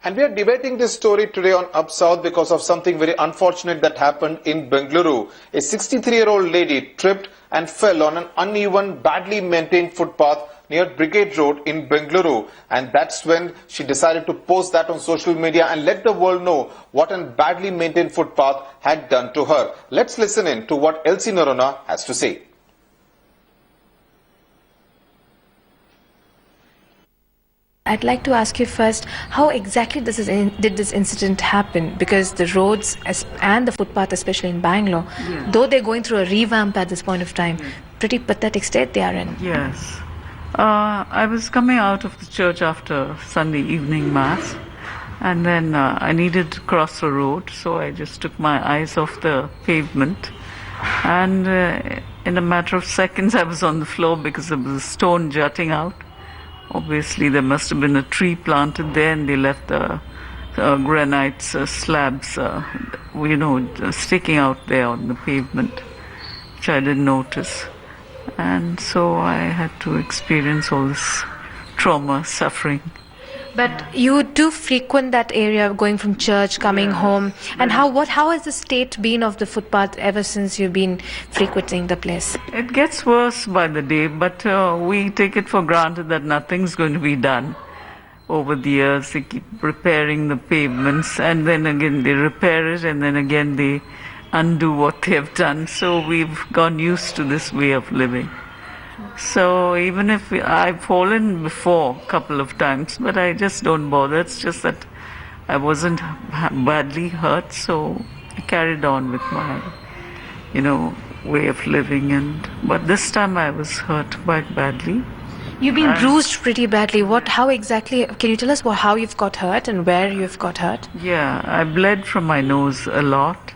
And we are debating this story today on Up South because of something very unfortunate that happened in Bengaluru. A 63-year-old lady tripped and fell on an uneven, badly maintained footpath near Brigade Road in Bengaluru. And that's when she decided to post that on social media and let the world know what a badly maintained footpath had done to her. Let's listen in to what Elsie Norona has to say. I'd like to ask you first, how exactly did this incident happen? Because the roads and the footpath, especially in Bangalore, though they're going through a revamp at this point of time, pretty pathetic state they are in. Yes. I was coming out of the church after Sunday evening mass, and then I needed to cross the road, so I just took my eyes off the pavement, and in a matter of seconds I was on the floor because there was a stone jutting out. Obviously, there must have been a tree planted there, and they left the granite slabs, sticking out there on the pavement, which I didn't notice. And so I had to experience all this trauma, suffering. But you do frequent that area, going from church, coming home. And how has the state been of the footpath ever since you've been frequenting the place? It gets worse by the day, but we take it for granted that nothing's going to be done. Over the years, they keep repairing the pavements, and then again they repair it, and then again they undo what they have done. So we've gone used to this way of living. So even if I've fallen before a couple of times, but I just don't bother. It's just that I wasn't badly hurt, so I carried on with my, way of living. But this time I was hurt quite badly. You've been bruised pretty badly. How exactly? Can you tell us how you've got hurt and where you've got hurt? Yeah, I bled from my nose a lot,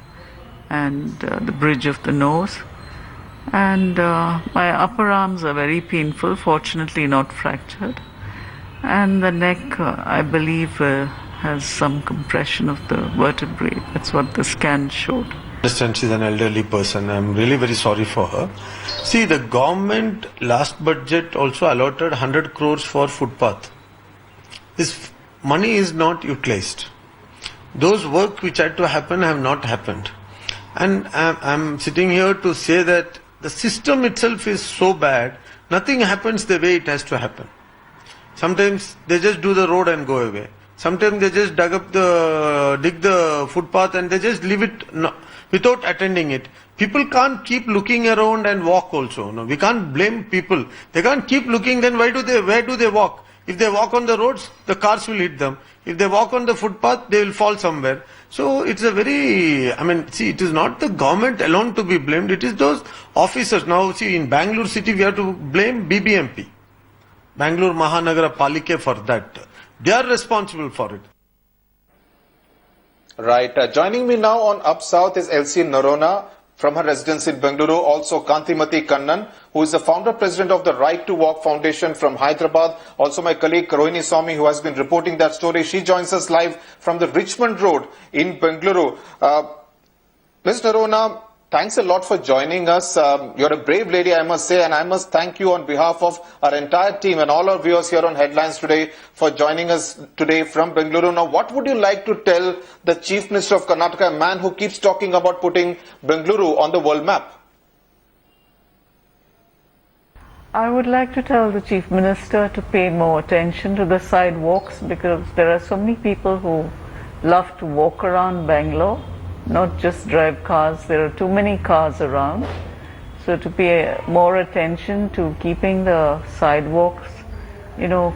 and the bridge of the nose. And my upper arms are very painful, fortunately not fractured. And the neck, I believe, has some compression of the vertebrae. That's what the scan showed. I understand she's an elderly person. I'm really very sorry for her. See, the government last budget also allotted 100 crores for footpath. This money is not utilized. Those work which had to happen have not happened. And I'm sitting here to say that the system itself is so bad, nothing happens the way it has to happen. Sometimes they just do the road and go away. Sometimes they just dig the footpath and they just leave it without attending it. People can't keep looking around and walk also. No, we can't blame people. They can't keep looking, then where do they walk? If they walk on the roads, the cars will hit them. If they walk on the footpath, they will fall somewhere. So it's it is not the government alone to be blamed. It is those officers. Now, see, in Bangalore city, we have to blame BBMP, Bangalore Mahanagara Palike, for that. They are responsible for it. Right. Joining me now on Up South is Elsie Norona from her residence in Bengaluru. Also Kantimati Kannan, who is the founder president of the Right to Walk Foundation from Hyderabad. Also my colleague Rohini Swami, who has been reporting that story. She joins us live from the Richmond Road in Bengaluru. Ms. Norona, thanks a lot for joining us. You're a brave lady, I must say, and I must thank you on behalf of our entire team and all our viewers here on Headlines today for joining us today from Bengaluru. Now, what would you like to tell the Chief Minister of Karnataka, a man who keeps talking about putting Bengaluru on the world map? I would like to tell the Chief Minister to pay more attention to the sidewalks, because there are so many people who love to walk around Bangalore, not just drive cars. There are too many cars around. So to pay more attention to keeping the sidewalks,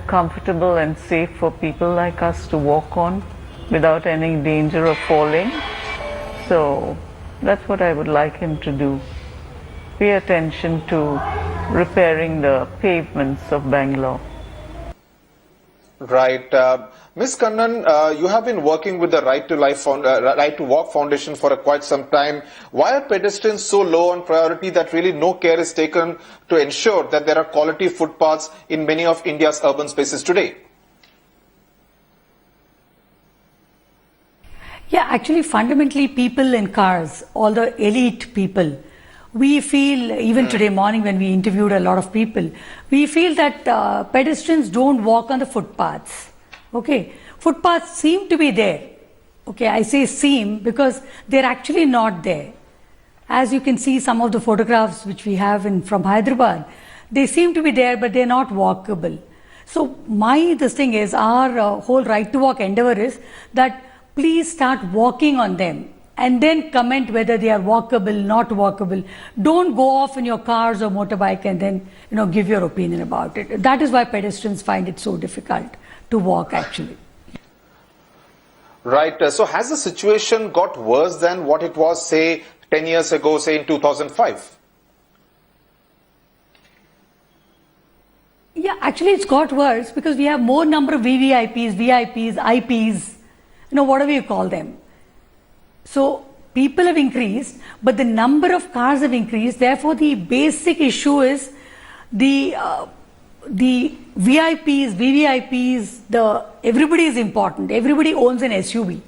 comfortable and safe for people like us to walk on without any danger of falling. So that's what I would like him to do. Pay attention to repairing the pavements of Bangalore. Right. Ms. Kannan, you have been working with the Right to Walk Foundation for quite some time. Why are pedestrians so low on priority that really no care is taken to ensure that there are quality footpaths in many of India's urban spaces today? Yeah, actually, fundamentally, people in cars, all the elite people, we feel, even today morning when we interviewed a lot of people, we feel that pedestrians don't walk on the footpaths. Okay, footpaths seem to be there. Okay, I say seem because they're actually not there. As you can see, some of the photographs which we have from Hyderabad, they seem to be there, but they're not walkable. So this thing is, our whole right to walk endeavor is that please start walking on them and then comment whether they are walkable, not walkable. Don't go off in your cars or motorbike and then give your opinion about it. That is why pedestrians find it so difficult to walk actually. Right. So has the situation got worse than what it was, say, 10 years ago, say in 2005? Yeah, actually it's got worse because we have more number of VVIPs, VIPs, IPs, whatever you call them. So people have increased, but the number of cars have increased. Therefore, the basic issue is the VIPs, VVIPs, everybody is important. Everybody owns an SUV.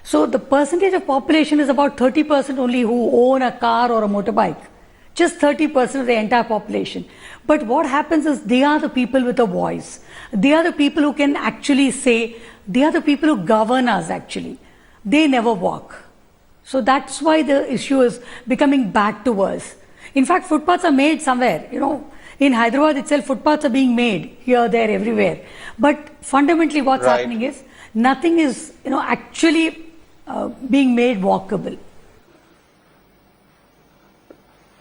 So the percentage of population is about 30% only who own a car or a motorbike. Just 30% of the entire population. But what happens is they are the people with a voice. They are the people who can actually say, they are the people who govern us actually. They never walk. So that's why the issue is becoming back to worse. In fact, footpaths are made somewhere, in Hyderabad itself, footpaths are being made here, there, everywhere. But fundamentally what's happening is, nothing is, actually being made walkable.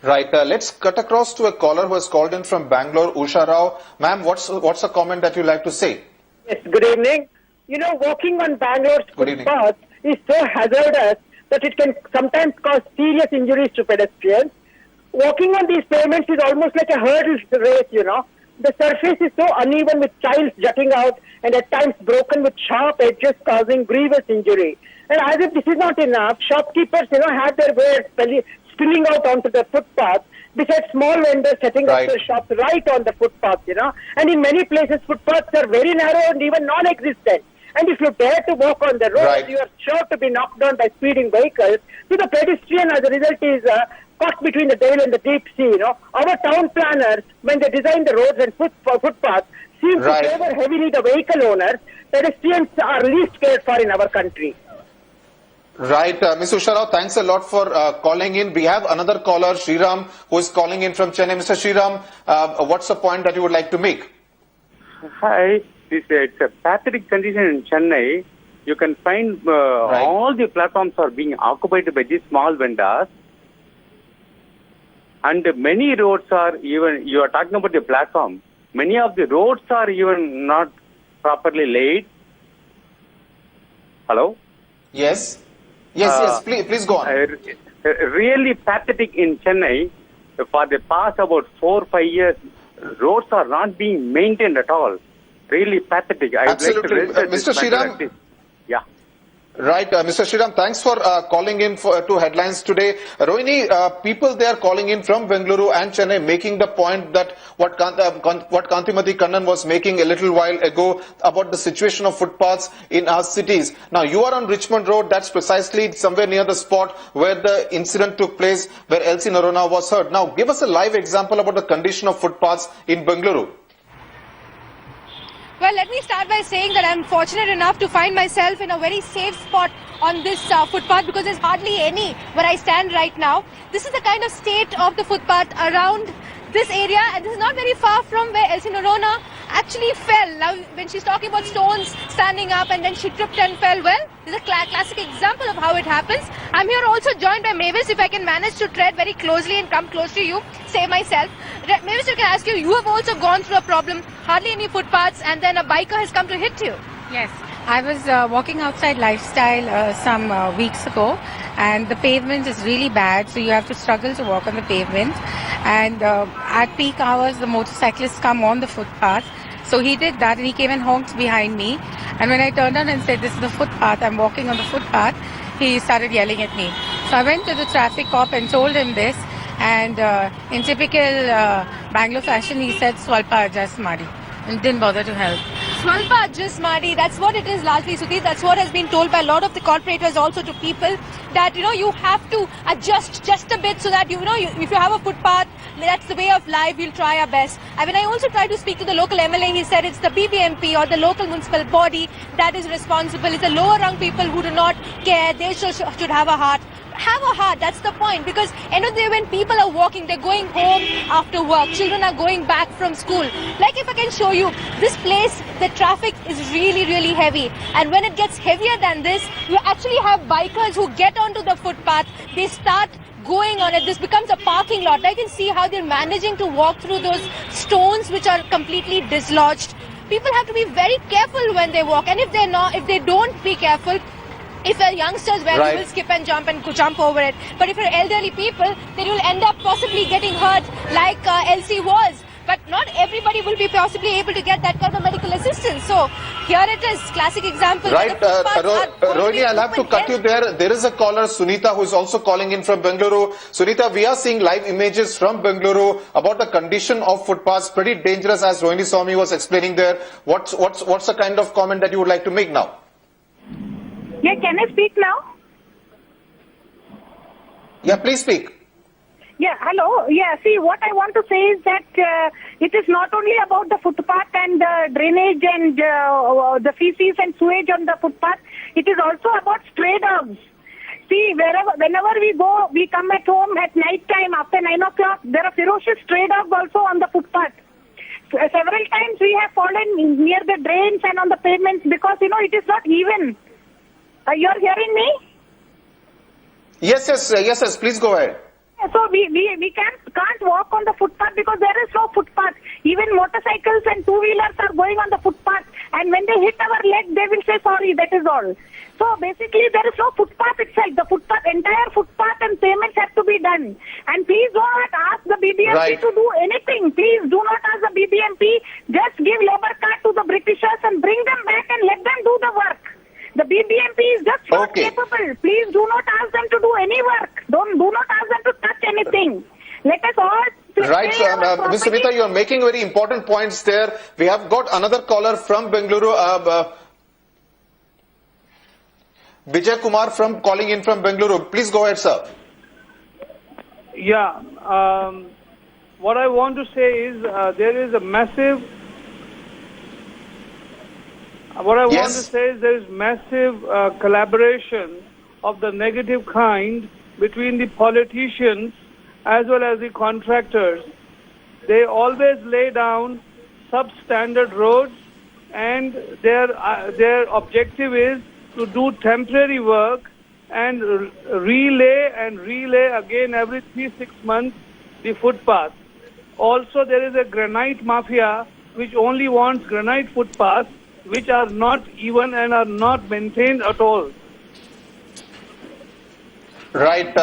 Right. Let's cut across to a caller who has called in from Bangalore, Usha Rao. Ma'am, what's a comment that you'd like to say? Yes, good evening. Walking on Bangalore's footpath is so hazardous that it can sometimes cause serious injuries to pedestrians. Walking on these pavements is almost like a hurdle race, The surface is so uneven with tiles jutting out and at times broken with sharp edges causing grievous injury. And as if this is not enough, shopkeepers, had their wares spilling out onto the footpath, besides small vendors setting up their shops right on the footpath, And in many places, footpaths are very narrow and even non-existent. And if you dare to walk on the road, you are sure to be knocked down by speeding vehicles. So the pedestrian, as a result, is caught between the tail and the deep sea. Our town planners, when they design the roads and footpaths, seem to favor heavily the vehicle owners. Pedestrians are least cared for in our country. Right. Ms. Usha Rao, thanks a lot for calling in. We have another caller, Sriram, who is calling in from Chennai. Mr. Sriram, what's the point that you would like to make? Hi. It's a pathetic condition in Chennai. You can find all the platforms are being occupied by these small vendors. And many roads are even, you are talking about the platform, many of the roads are even not properly laid. Hello? Yes. Yes, please go on. Really pathetic in Chennai. For the past about 4 or 5 years, roads are not being maintained at all. Really pathetic. Absolutely. Mr. Sriram. Yeah. Right. Mr. Sriram, thanks for calling in to Headlines today. Rohini, people there calling in from Bengaluru and Chennai making the point that what Kantimati Kannan was making a little while ago about the situation of footpaths in our cities. Now, you are on Richmond Road. That's precisely somewhere near the spot where the incident took place, where LC Narona was hurt. Now, give us a live example about the condition of footpaths in Bengaluru. Well, let me start by saying that I'm fortunate enough to find myself in a very safe spot on this footpath because there's hardly any where I stand right now. This is the kind of state of the footpath around this area, and this is not very far from where LC Narona actually fell. Now, when she's talking about stones standing up and then she tripped and fell, well, this is a classic example of how it happens. I'm here also joined by Mavis. If I can manage to tread very closely and come close to you, save myself. Mavis, I can ask you, you have also gone through a problem, hardly any footpaths, and then a biker has come to hit you. Yes, I was walking outside Lifestyle some weeks ago, and the pavement is really bad, so you have to struggle to walk on the pavement. And at peak hours, the motorcyclists come on the footpath. So he did that, and he came and honked behind me. And when I turned on and said, this is the footpath, I'm walking on the footpath, he started yelling at me. So I went to the traffic cop and told him this. And in typical Bangalore fashion, he said, Swalpa adjust Mari, and didn't bother to help. Swalpa just Madi, that's what it is largely, Sudhir. That's what has been told by a lot of the corporators also to people, that you have to adjust just a bit so that if you have a footpath, that's the way of life, we'll try our best. I mean, I also tried to speak to the local MLA. He said it's the BBMP or the local municipal body that is responsible. It's the lower rung people who do not care. They should have a heart. Have a heart, that's the point, because end of the day when people are walking, they're going home after work, children are going back from school. Like if I can show you, this place, the traffic is really, really heavy, and when it gets heavier than this, you actually have bikers who get onto the footpath, they start going on it, this becomes a parking lot. I can see how they're managing to walk through those stones which are completely dislodged. People have to be very careful when they walk, and if they don't be careful, if you're youngsters, well, you will skip and jump over it. But if you're elderly people, then you'll end up possibly getting hurt like Elsie was. But not everybody will be possibly able to get that kind of medical assistance. So here it is, classic example. Right, Rohini, I'll have to cut you there. There is a caller, Sunita, who is also calling in from Bengaluru. Sunita, we are seeing live images from Bengaluru about the condition of footpaths. Pretty dangerous, as Rohini Swami was explaining there. What's the kind of comment that you would like to make now? Yeah, can I speak now? Yeah, please speak. Yeah, hello. Yeah, see, what I want to say is that it is not only about the footpath and drainage and the feces and sewage on the footpath. It is also about stray dogs. See, whenever we go, we come at home at night time after 9 o'clock. There are ferocious stray dogs also on the footpath. Several times we have fallen near the drains and on the pavements because it is not even. You're hearing me? Yes, please go ahead. So we can't walk on the footpath because there is no footpath. Even motorcycles and two-wheelers are going on the footpath, and when they hit our leg, they will say sorry, that is all. So basically there is no footpath itself. The entire footpath and payments have to be done. And please do not ask the BBMP to do anything. Please do not ask the BBMP. Just give labor card to the Britishers and bring them back and let them do the work. The BBMP is just not capable. Please do not ask them to do any work. Do not ask them to touch anything. Let us all... Right, so Ms. Sunita, you are making very important points there. We have got another caller from Bengaluru. Vijay Kumar calling in from Bengaluru. Please go ahead, sir. Yeah, what I want to say is there is a massive... What I want to say is there is massive collaboration of the negative kind between the politicians as well as the contractors. They always lay down substandard roads, and their objective is to do temporary work and relay again every 3-6 months the footpath. Also, there is a granite mafia which only wants granite footpaths, which are not even and are not maintained at all. Right.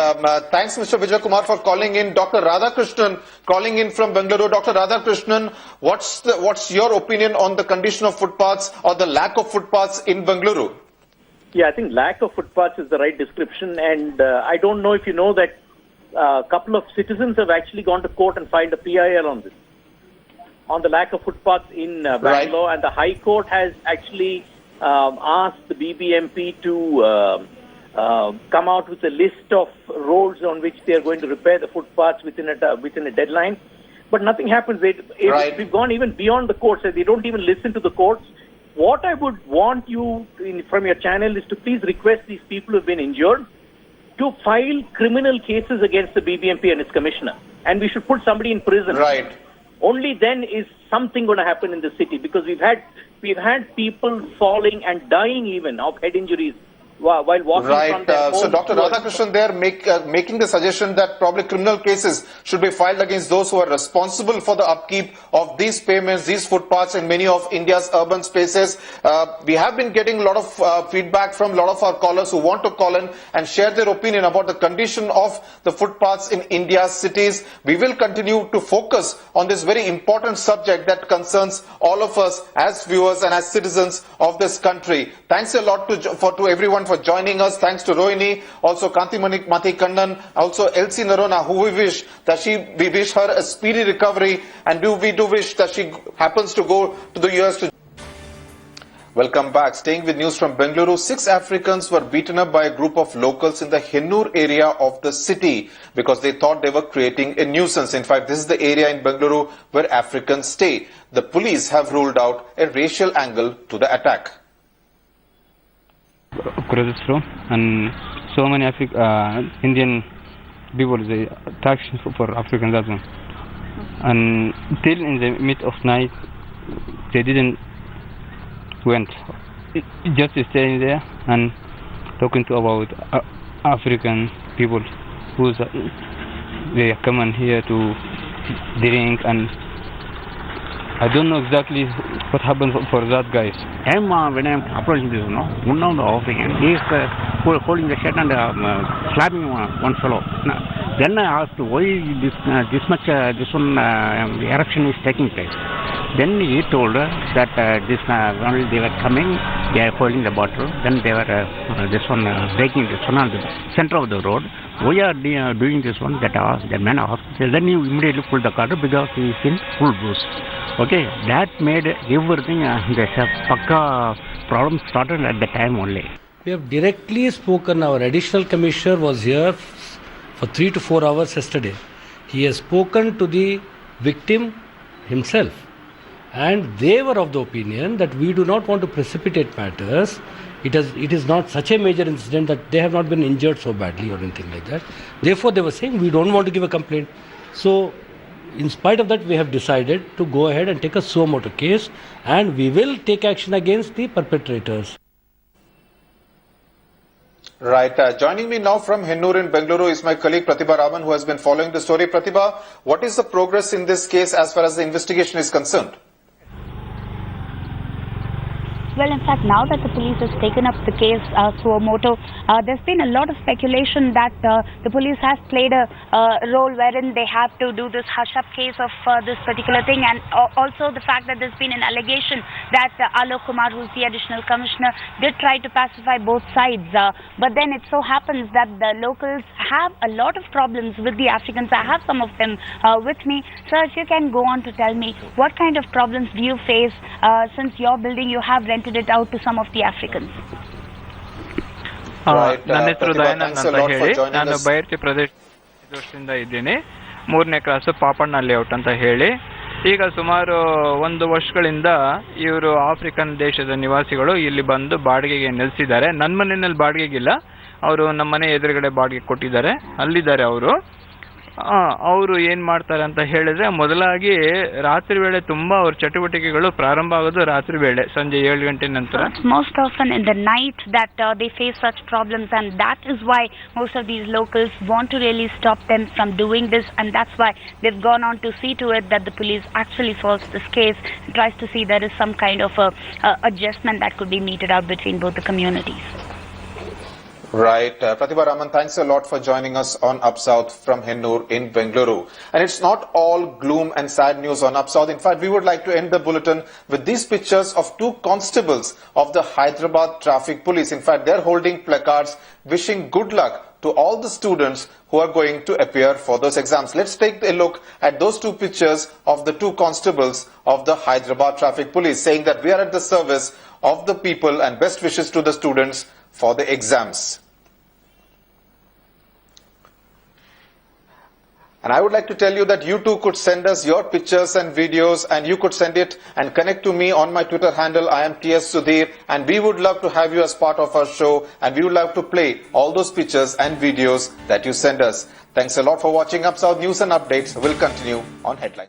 Thanks, Mr. Vijay Kumar, for calling in. Dr. Radhakrishnan calling in from Bengaluru. Dr. Radhakrishnan, what's your opinion on the condition of footpaths or the lack of footpaths in Bengaluru? Yeah, I think lack of footpaths is the right description, and I don't know if you know that a couple of citizens have actually gone to court and filed a PIL on this, on the lack of footpaths in Bangalore, and the High Court has actually asked the BBMP to come out with a list of roads on which they are going to repair the footpaths within a deadline. But nothing happens. We've gone even beyond the courts. They don't even listen to the courts. What I would want you from your channel is to please request these people who have been injured to file criminal cases against the BBMP and its commissioner. And we should put somebody in prison. Right. Only then is something going to happen in the city, because we've had people falling and dying even of head injuries while walking from their homes. So Dr. Radhakrishnan there making the suggestion that probably criminal cases should be filed against those who are responsible for the upkeep of these pavements, these footpaths in many of India's urban spaces. We have been getting a lot of feedback from a lot of our callers who want to call in and share their opinion about the condition of the footpaths in India's cities. We will continue to focus on this very important subject that concerns all of us as viewers and as citizens of this country. Thanks a lot to everyone for joining us. Thanks to Rohini, also Kantimati Kannan, also Elsie Narona, who we wish her a speedy recovery, and we do wish that she happens to go to the US to Welcome back. Staying with news from Bengaluru, 6 Africans were beaten up by a group of locals in the Hennur area of the city because they thought they were creating a nuisance. In fact, this is the area in Bengaluru where Africans stay. The police have ruled out a racial angle to the attack. And so many Indian people, they attack for Africans as well. And till in the mid of night, they didn't went, just staying there and talking to about African people who they come in here to drink, and I don't know exactly what happened for that guys. When I'm approaching this, one of the African, he is holding the shirt and slapping one fellow. Then I asked why this eruption is taking place. Then he told that when they were coming, they are holding the bottle. Then they were breaking this one on the center of the road. We are doing this one. That man asked. Then he immediately pulled the car because he is in full boost. Okay, that made everything. The Pakka problem started at the time only. We have directly spoken. Our additional commissioner was here for 3 to 4 hours yesterday. He has spoken to the victim himself. And they were of the opinion that we do not want to precipitate matters. It is not such a major incident that they have not been injured so badly or anything like that. Therefore, they were saying we don't want to give a complaint. So, in spite of that, we have decided to go ahead and take a suo motu case, and we will take action against the perpetrators. Right. Joining me now from Hennur in Bengaluru is my colleague Pratibha Raman, who has been following the story. Pratibha, what is the progress in this case as far as the investigation is concerned? Well, in fact, now that the police has taken up the case suo motu, there's been a lot of speculation that the police has played a role wherein they have to do this hush-up case of this particular thing, and also the fact that there's been an allegation that Alok Kumar, who's the additional commissioner, did try to pacify both sides. But then it so happens that the locals have a lot of problems with the Africans. I have some of them with me. Sir, if you can go on to tell me, what kind of problems do you face since your building you have rented it out to some of the Africans? ನನ್ನ ಹೆಸರು ದಯಾನಂದ್ ಅಂತ ಹೇಳಿ, ನಾನು ಬೈರ್ತಿ ಪ್ರದೇಶದಿಂದ ಇದ್ದೀನಿ. 3ನೇ cross Papanna layout ಅಂತ ಹೇಳಿ. ಈಗ ಸುಮಾರು 1 ವರ್ಷಗಳಿಂದ ಇವರು ಆಫ್ರಿಕನ್ ದೇಶದ ನಿವಾಸಿಗಳು ಇಲ್ಲಿ ಬಂದು ಬಾಡಿಗೆಗೆ ನೆಲೆಸಿದ್ದಾರೆ. ನನ್ನ ಮನೆಯಲ್ಲಿ ಬಾಡಿಗೆಗಿಲ್ಲ, ಅವರು ನಮ್ಮ ಮನೆ ಎದುರುಗಡೆ ಬಾಡಿಗೆ ಕೊಟ್ಟಿದ್ದಾರೆ, ಅಲ್ಲಿದ್ದಾರೆ ಅವರು. ಅವರು ಏನ್ ಮಾಡ್ತಾರೆ ಅಂತ ಹೇಳಿದ್ರೆ, ಮೊದಲಾಗಿ ರಾತ್ರಿ ವೇಳೆ ತುಂಬಾ ಅವ್ರ ಚಟುವಟಿಕೆಗಳು ಪ್ರಾರಂಭ ಆಗೋದು ರಾತ್ರಿ ವೇಳೆ, ಸಂಜೆ 7 ಗಂಟೆ ನಂತರ. Most often in the night that they face such problems, and that is why most of these locals want to really stop them from doing this, and that's why they've gone on to see to it that the police actually solves this case and tries to see there is some kind of a adjustment that could be meted out between both the communities. Right. Pratibha Raman, thanks a lot for joining us on Up South from Hennur in Bengaluru. And it's not all gloom and sad news on Up South. In fact, we would like to end the bulletin with these pictures of 2 constables of the Hyderabad Traffic Police. In fact, they're holding placards wishing good luck to all the students who are going to appear for those exams. Let's take a look at those 2 pictures of the 2 constables of the Hyderabad Traffic Police, saying that we are at the service of the people and best wishes to the students for the exams. And I would like to tell you that you too could send us your pictures and videos, and you could send it and connect to me on my Twitter handle. I am TS Sudhir, and we would love to have you as part of our show, and we would love to play all those pictures and videos that you send us. Thanks a lot for watching Up South. News and updates will continue on Headline.